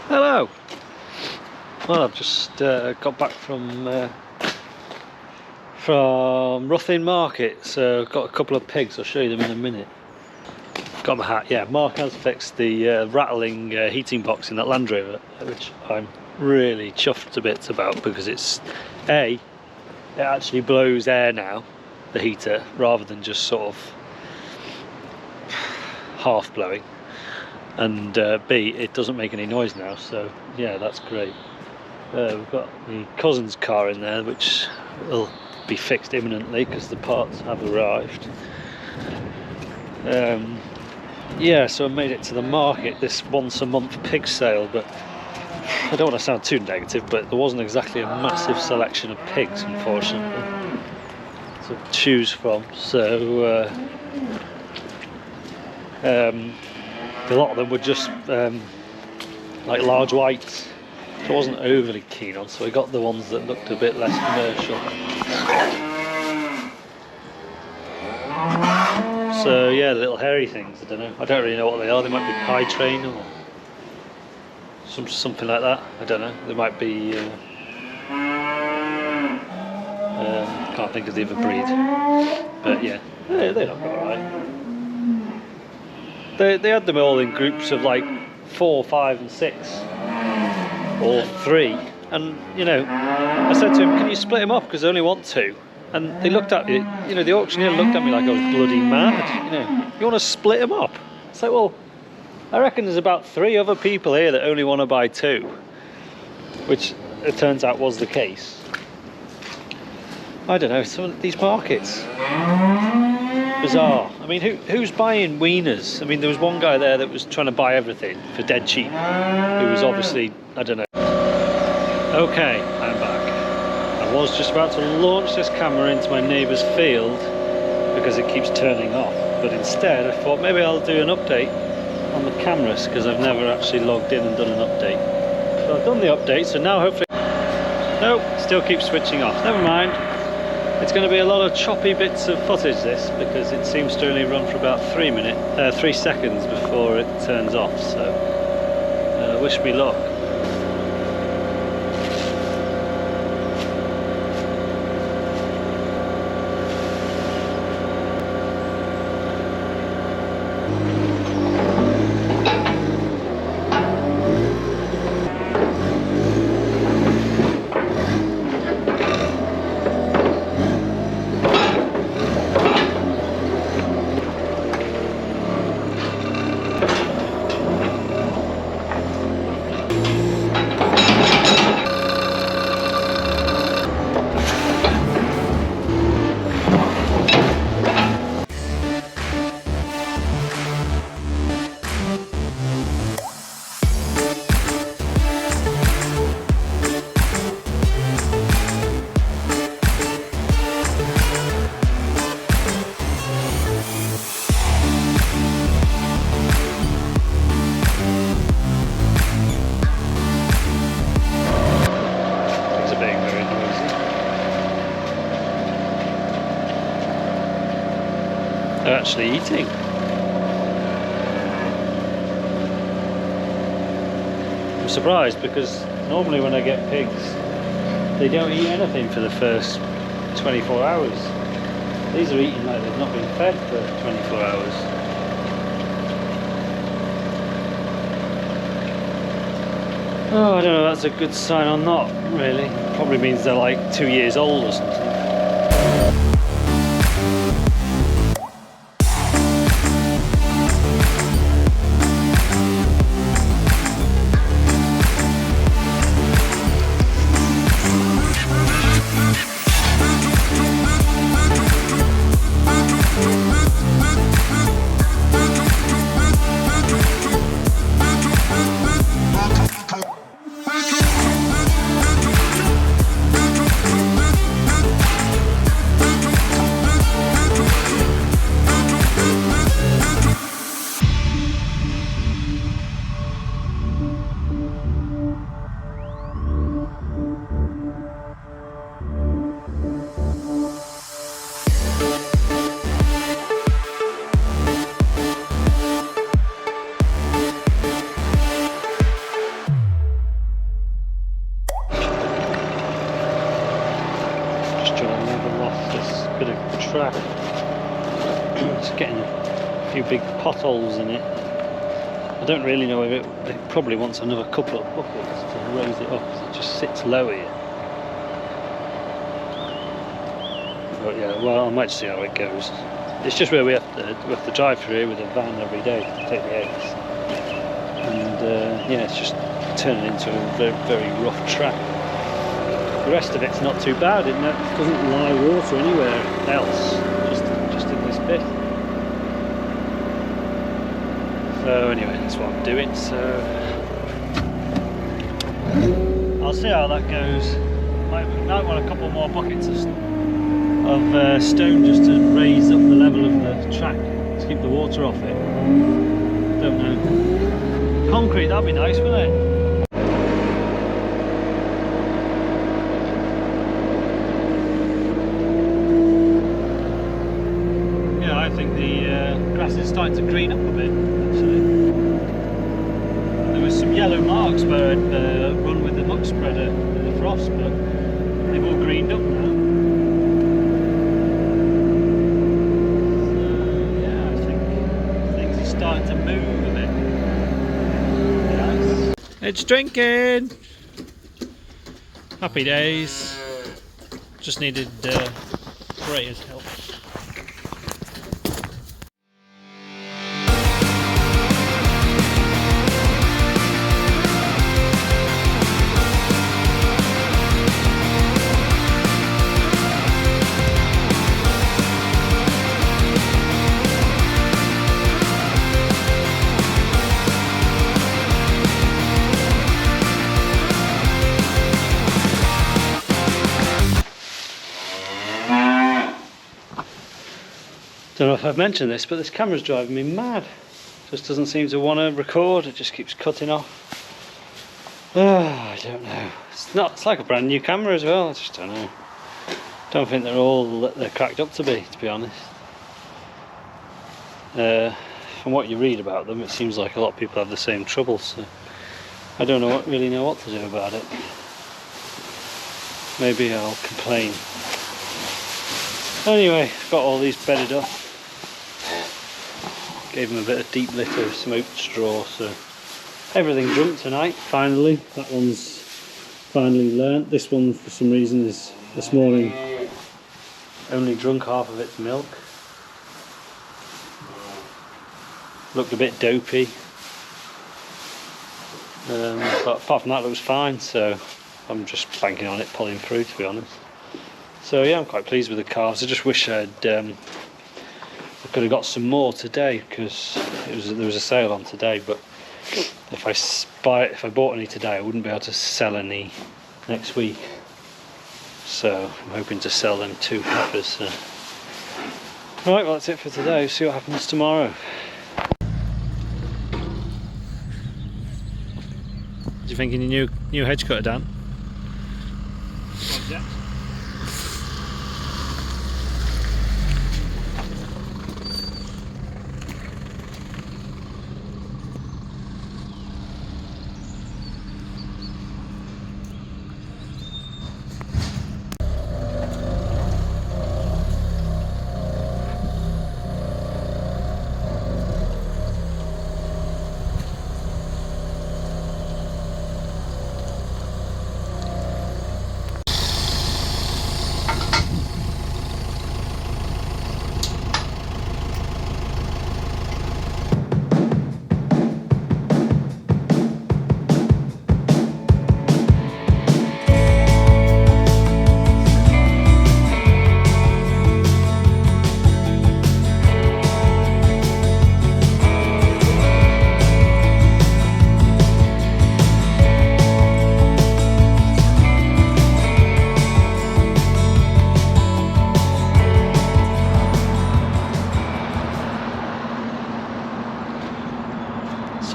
Hello. Well, I've just got back from Mucking market, so I've got a couple of pigs. I'll show you them in a minute. Got my hat. Yeah, Mark has fixed the rattling heating box in that Land Rover, which I'm really chuffed to bits about, because it actually blows air now, the heater, rather than just sort of half blowing, and B, it doesn't make any noise now, so yeah, that's great. We've got my cousin's car in there, which will be fixed imminently because the parts have arrived. Yeah, so I made it to the market, this once a month pig sale, but I don't want to sound too negative, but there wasn't exactly a massive selection of pigs, unfortunately, to choose from. So a lot of them were just like large whites, which I wasn't overly keen on, so I got the ones that looked a bit less commercial. So yeah, the little hairy things, I don't know. I don't really know what they are. They might be pie train or something like that. I don't know. They might be. Can't think of the other breed. But yeah, they look alright. They had them all in groups of like 4, 5 and 6, or 3. And you know, I said to him, "Can you split them up? Because I only want 2." And they looked at me, you know, the auctioneer looked at me like I was bloody mad. You know, you want to split them up? It's like, well, I reckon there's about 3 other people here that only want to buy 2, which it turns out was the case. I don't know, some of these markets, bizarre. I mean, who's buying wieners? I mean, there was one guy there that was trying to buy everything for dead cheap, who was obviously, I don't know. Okay, I'm back. I was just about to launch this camera into my neighbour's field because it keeps turning off, but instead I thought maybe I'll do an update on the cameras, because I've never actually logged in and done an update. So I've done the update, so now hopefully... Nope, still keeps switching off. Never mind. It's going to be a lot of choppy bits of footage, this, because it seems to only run for about 3 seconds before it turns off, so wish me luck. They're actually eating. I'm surprised, because normally when I get pigs, they don't eat anything for the first 24 hours. These are eating like they've not been fed for 24 hours. Oh, I don't know if that's a good sign or not, really. Probably means they're like 2 years old or something. track. It's getting a few big potholes in it. I don't really know if it probably wants another couple of buckets to raise it up, because it just sits low here. But yeah, well, I might see how it goes. It's just where we have to drive through here with a van every day to take the eggs, and yeah, it's just turning into a very, very rough track. The rest of it's not too bad, it doesn't lie water anywhere else, just in this bit. So anyway, that's what I'm doing. So I'll see how that goes. Might want a couple more buckets of stone just to raise up the level of the track to keep the water off it. Don't know. Concrete, that'd be nice, wouldn't it? Yeah, I think the grass is starting to green up a bit, actually. There was some yellow marks where I'd run with the muck spreader in the frost, but they've all greened up now. Starting to move a bit. Yes. It's drinking! Happy days. Just needed Freya's help. Don't know if I've mentioned this, but this camera's driving me mad. Just doesn't seem to want to record, it just keeps cutting off. I don't know. It's like a brand new camera as well, I just don't know. Don't think they're all that they're cracked up to be honest. From what you read about them, it seems like a lot of people have the same trouble, so I don't really know what to do about it. Maybe I'll complain. Anyway, got all these bedded up. Gave them a bit of deep litter of smoked straw, so everything drunk tonight, finally. That one's finally learnt. This one, for some reason, is this morning only drunk half of its milk. Looked a bit dopey. But apart from that, it was fine, so I'm just banking on it pulling through, to be honest. So yeah, I'm quite pleased with the calves. I just wish I could have got some more today, because there was a sale on today. But if I bought any today, I wouldn't be able to sell any next week. So I'm hoping to sell them 2 heifers. So. Right, well that's it for today. We'll see what happens tomorrow. What do you think of your new hedge cutter, Dan? Project.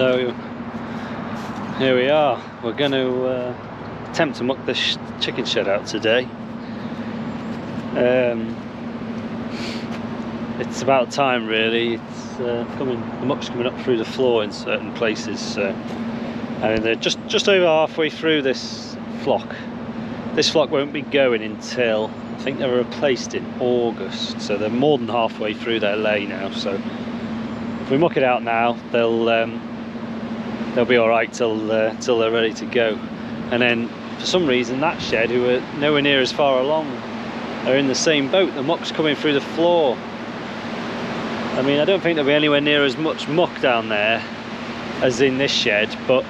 So here we are. We're going to attempt to muck this chicken shed out today. It's about time, really. It's the muck's coming up through the floor in certain places. So, and they're just over halfway through this flock. This flock won't be going until think they were replaced in August, so they're more than halfway through their lay now. So if we muck it out now, they'll be all right till they're ready to go. And then for some reason that shed, who are nowhere near as far along, are in the same boat. The muck's coming through the floor. I mean, I don't think there'll be anywhere near as much muck down there as in this shed, but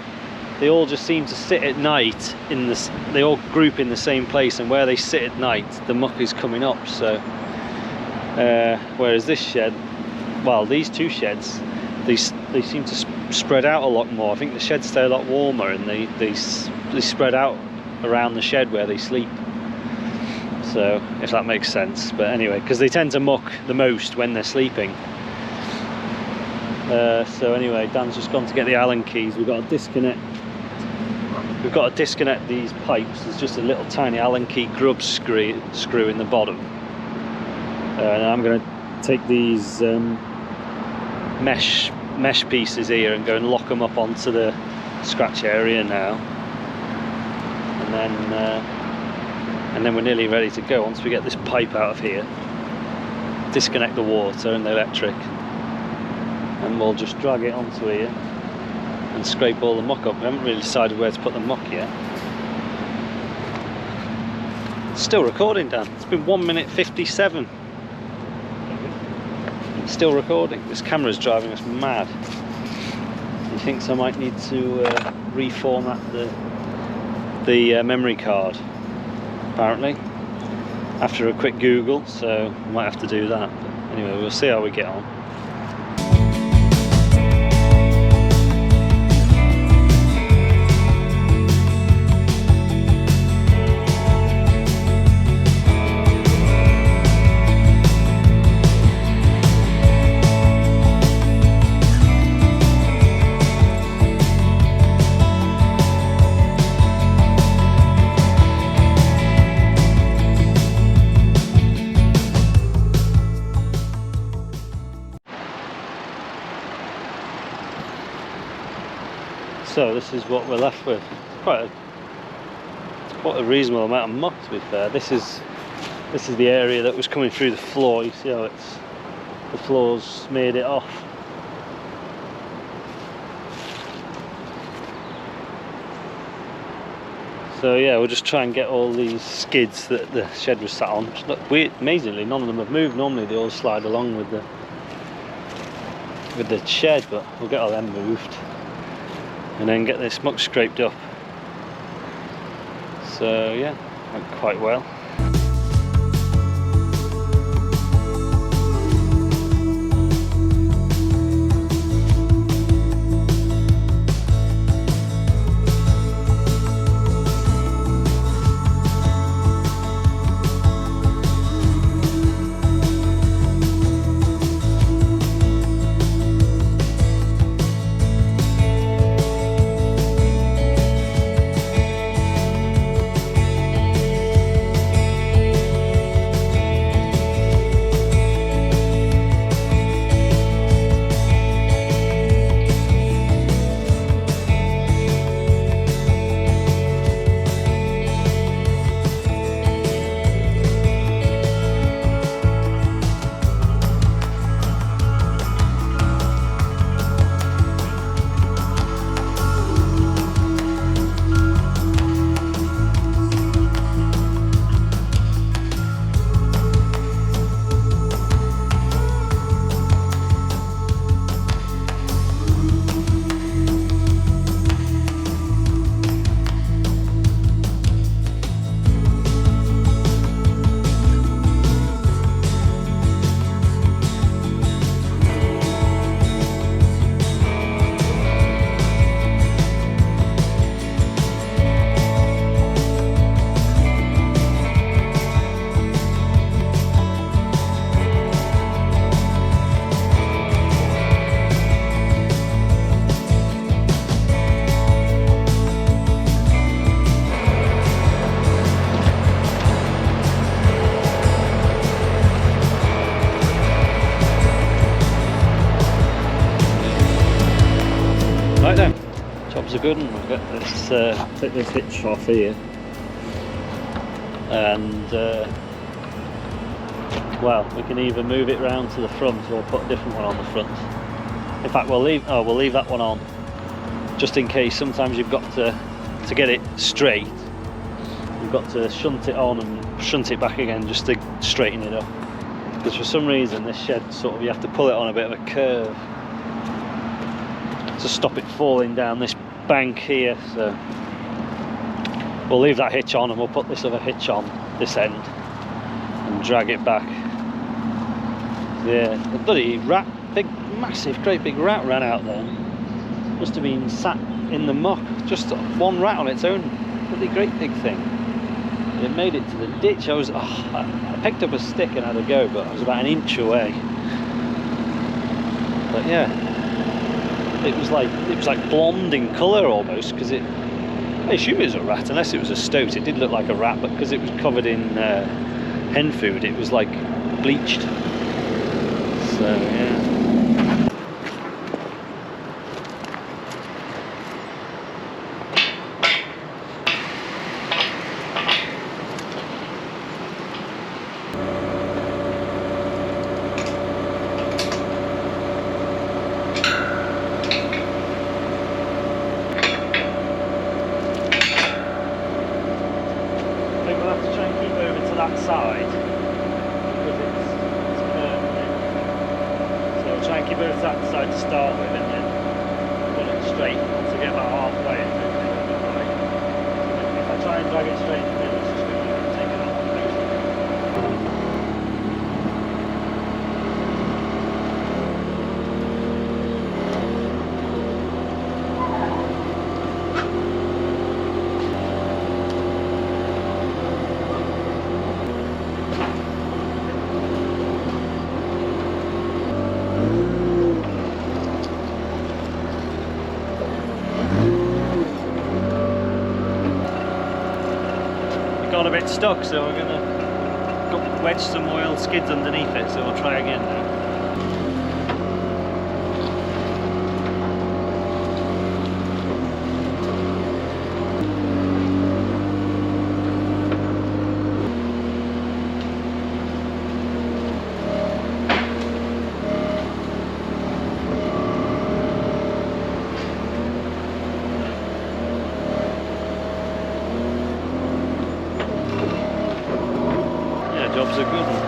they all just seem to sit at night in this. They all group in the same place, and where they sit at night, the muck is coming up. So, whereas this shed, well, these two sheds, they seem to spread out a lot more. I think the sheds stay a lot warmer, and they spread out around the shed where they sleep. So, if that makes sense. But anyway, because they tend to muck the most when they're sleeping. So anyway, Dan's just gone to get the Allen keys. We've got to disconnect these pipes. There's just a little tiny Allen key grub screw in the bottom. And I'm going to take these mesh pieces here and go and lock them up onto the scratch area now. And then we're nearly ready to go. Once we get this pipe out of here, disconnect the water and the electric, and we'll just drag it onto here and scrape all the muck up. We haven't really decided where to put the muck yet. It's still recording, Dan. It's been 1 minute 57. It's still recording. This camera's driving us mad. He thinks I might need to reformat the memory card, apparently, after a quick Google, so I might have to do that. But anyway, we'll see how we get on. So this is what we're left with. Quite a reasonable amount of muck, to be fair. This is the area that was coming through the floor. You see how the floor's smeared it off. So yeah, we'll just try and get all these skids that the shed was sat on. Which look weird. Amazingly, none of them have moved. Normally they all slide along with the shed, but we'll get all them moved and then get this muck scraped up. So yeah, went quite well. Right then, job's a good one. We'll get this, take this hitch off here, and well, we can either move it round to the front or put a different one on the front. In fact, we'll leave that one on, just in case. Sometimes you've got to get it straight, you've got to shunt it on and shunt it back again just to straighten it up. Because for some reason this shed you have to pull it on a bit of a curve to stop it falling down this bank here. So we'll leave that hitch on and we'll put this other hitch on this end and drag it back. Yeah, the bloody rat, great big rat ran out there. Must have been sat in the muck, just one rat on its own, bloody great big thing. It made it to the ditch. I picked up a stick and had a go, but I was about an inch away. But yeah, it was like blonde in colour almost, because I assume it was a rat, unless it was a stoat. It did look like a rat, but because it was covered in hen food, it was like bleached. So yeah. That side, because it's curved. So we'll try and keep it to that side to start with, and then put it straight to get about halfway. If I try and drag it straight in the middle, it's just going to take it off. Got a bit stuck, so we're gonna wedge some oil skids underneath it, so we'll try again now. Job's a good one.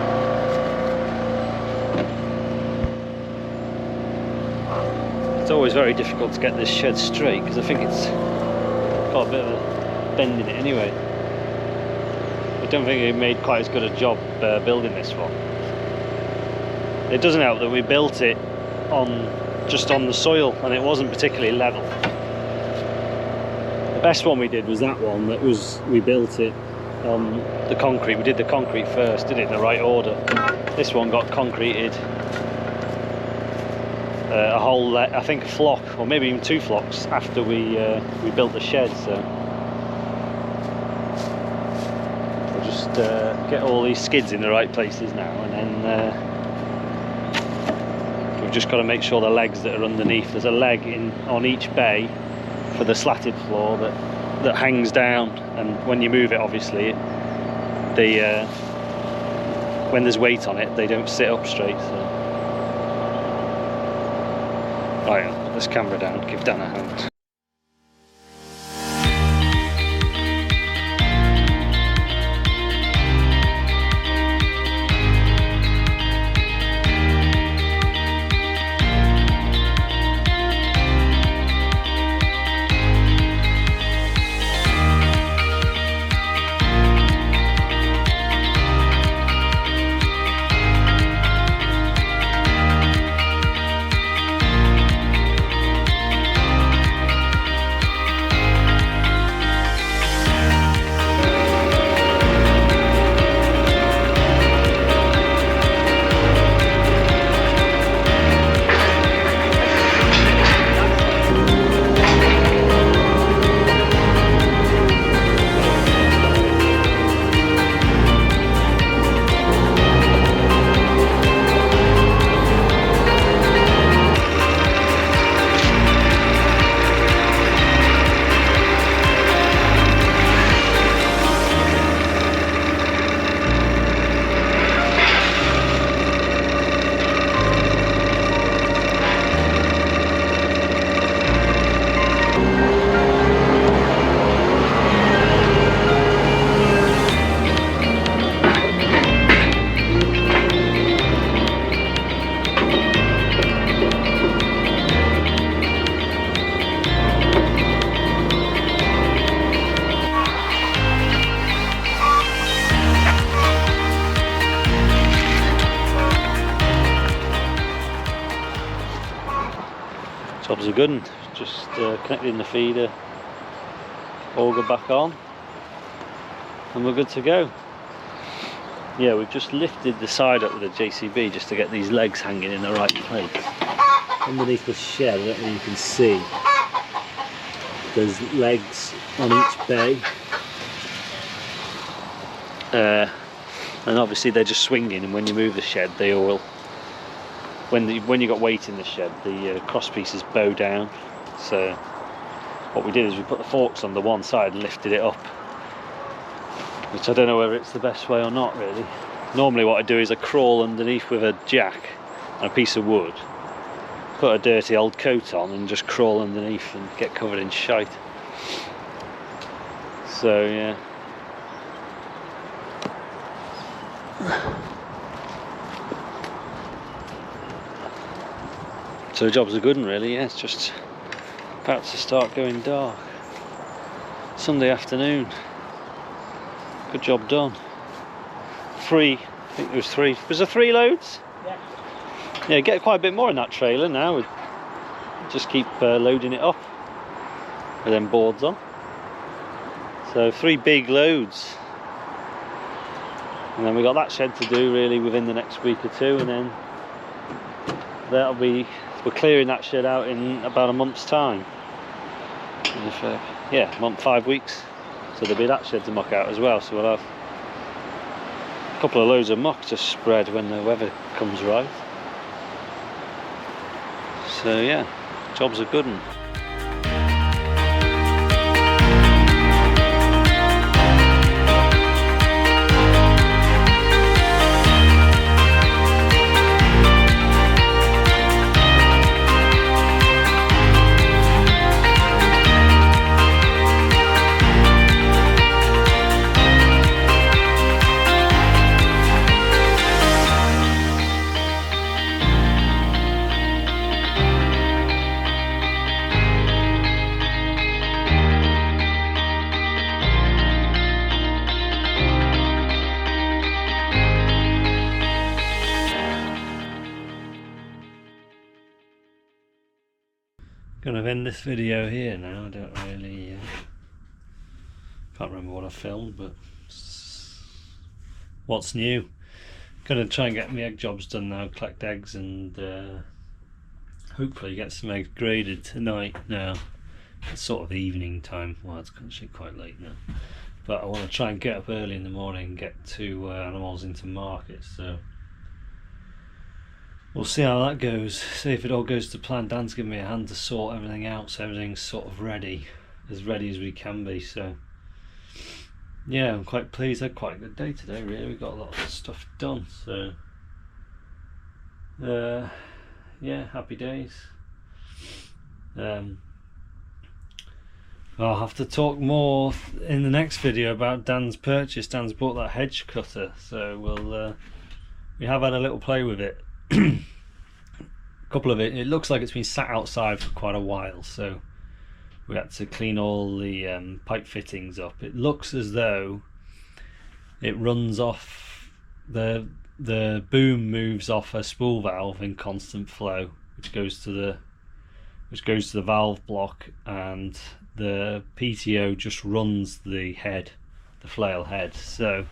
It's always very difficult to get this shed straight because I think it's got a bit of a bend in it anyway. I don't think we made quite as good a job building this one. It doesn't help that we built it just on the soil and it wasn't particularly level. The best one we did was that one we built it on the concrete. We did the concrete first, did it in the right order. This one got concreted a whole, I think a flock, or maybe even 2 flocks after we built the shed. So we'll just get all these skids in the right places now, and then we've just got to make sure the legs that are underneath, there's a leg on each bay for the slatted floor that hangs down, and when you move it, obviously when there's weight on it, they don't sit up straight. So right, I'll put this camera down, give Dan a hand. a good one. Just connecting the feeder, auger back on, and we're good to go. Yeah, we've just lifted the side up with a JCB just to get these legs hanging in the right place. Underneath the shed, I don't know if you can see, there's legs on each bay. And obviously they're just swinging, and when you move the shed, they all, when you got weight in the shed, the cross pieces bow down. So what we did is we put the forks on the one side and lifted it up, which I don't know whether it's the best way or not really. Normally what I do is I crawl underneath with a jack and a piece of wood, put a dirty old coat on and just crawl underneath and get covered in shite. So yeah. So the job's a good one really, yeah. It's just about to start going dark. Sunday afternoon. Good job done. I think there was 3. Was there 3 loads? Yeah. Yeah, get quite a bit more in that trailer now. We just keep loading it up with them boards on. So 3 big loads. And then we got that shed to do really within the next week or 2, and then that'll be, we're clearing that shed out in about a month's time. Yeah, a month, 5 weeks. So there'll be that shed to muck out as well. So we'll have a couple of loads of muck to spread when the weather comes right. So yeah, job's a good one. Gonna end this video here now. I don't really can't remember what I filmed, but what's new? Gonna try and get my egg jobs done now, collect eggs, and hopefully get some eggs graded tonight. Now it's sort of evening time, well it's actually quite late now, but I want to try and get up early in the morning and get 2 animals into market, so we'll see how that goes, see if it all goes to plan. Dan's giving me a hand to sort everything out, so everything's sort of ready as we can be. So yeah, I'm quite pleased. I had quite a good day today really. We got a lot of stuff done, so yeah, happy days. I'll have to talk more in the next video about Dan's purchase. Dan's bought that hedge cutter, so we have had a little play with it. Couple of it looks like it's been sat outside for quite a while, so we had to clean all the pipe fittings up. It looks as though it runs off the boom moves off a spool valve in constant flow, which goes to the valve block, and the PTO just runs the head, the flail head. So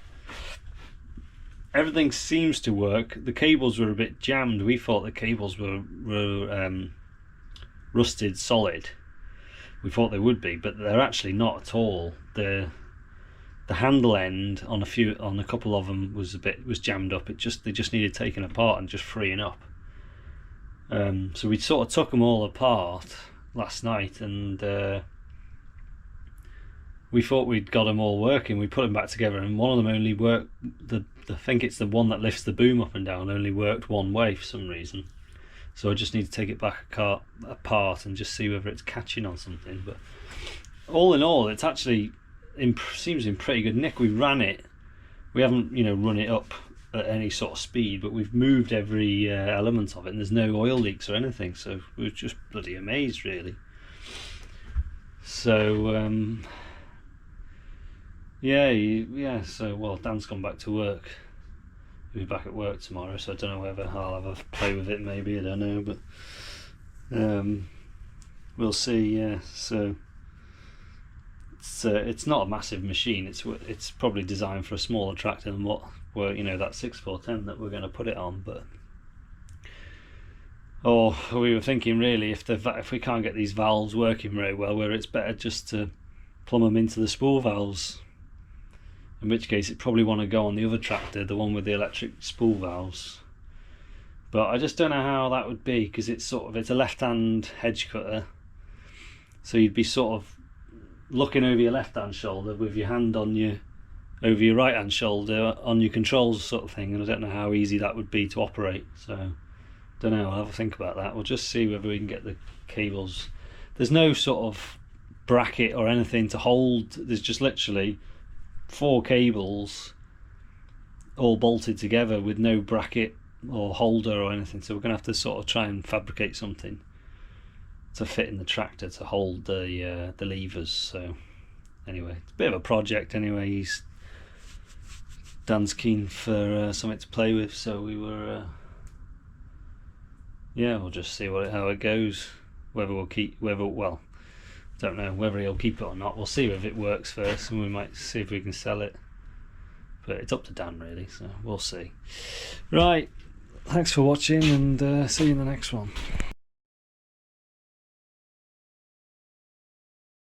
everything seems to work. The cables were a bit jammed. We thought the cables were rusted solid. We thought they would be, but they're actually not at all. The handle end on a couple of them was jammed up. They just needed taking apart and just freeing up. So we sort of took them all apart last night, and we thought we'd got them all working. We put them back together, and one of them only worked. I think it's the one that lifts the boom up and down, only worked one way for some reason. So I just need to take it back apart and just see whether it's catching on something. But all in all, it's actually seems in pretty good nick. We ran it. We haven't run it up at any sort of speed, but we've moved every element of it, and there's no oil leaks or anything. So we were just bloody amazed, really. So yeah. So well, Dan's gone back to work. He'll be back at work tomorrow, so I don't know whether I'll have a play with it. Maybe, I don't know, but we'll see. Yeah, so it's not a massive machine. It's probably designed for a smaller tractor than what that 6410 that we're going to put it on. But we were thinking really if we can't get these valves working very well, where it's better just to plumb them into the spool valves. In which case it probably want to go on the other tractor, the one with the electric spool valves. But I just don't know how that would be, because it's a left-hand hedge cutter, so you'd be sort of looking over your left-hand shoulder with your hand over your right-hand shoulder on your controls sort of thing, and I don't know how easy that would be to operate. So don't know, I'll have a think about that. We'll just see whether we can get the cables. There's no sort of bracket or anything to hold. There's just literally 4 cables all bolted together with no bracket or holder or anything, so we're going to have to sort of try and fabricate something to fit in the tractor to hold the levers. So anyway, it's a bit of a project anyway. Dan's keen for something to play with, so we were we'll just see how it goes, whether don't know whether he'll keep it or not. We'll see if it works first, and we might see if we can sell it, but it's up to Dan really, so we'll see. Right, thanks for watching, and see you in the next one.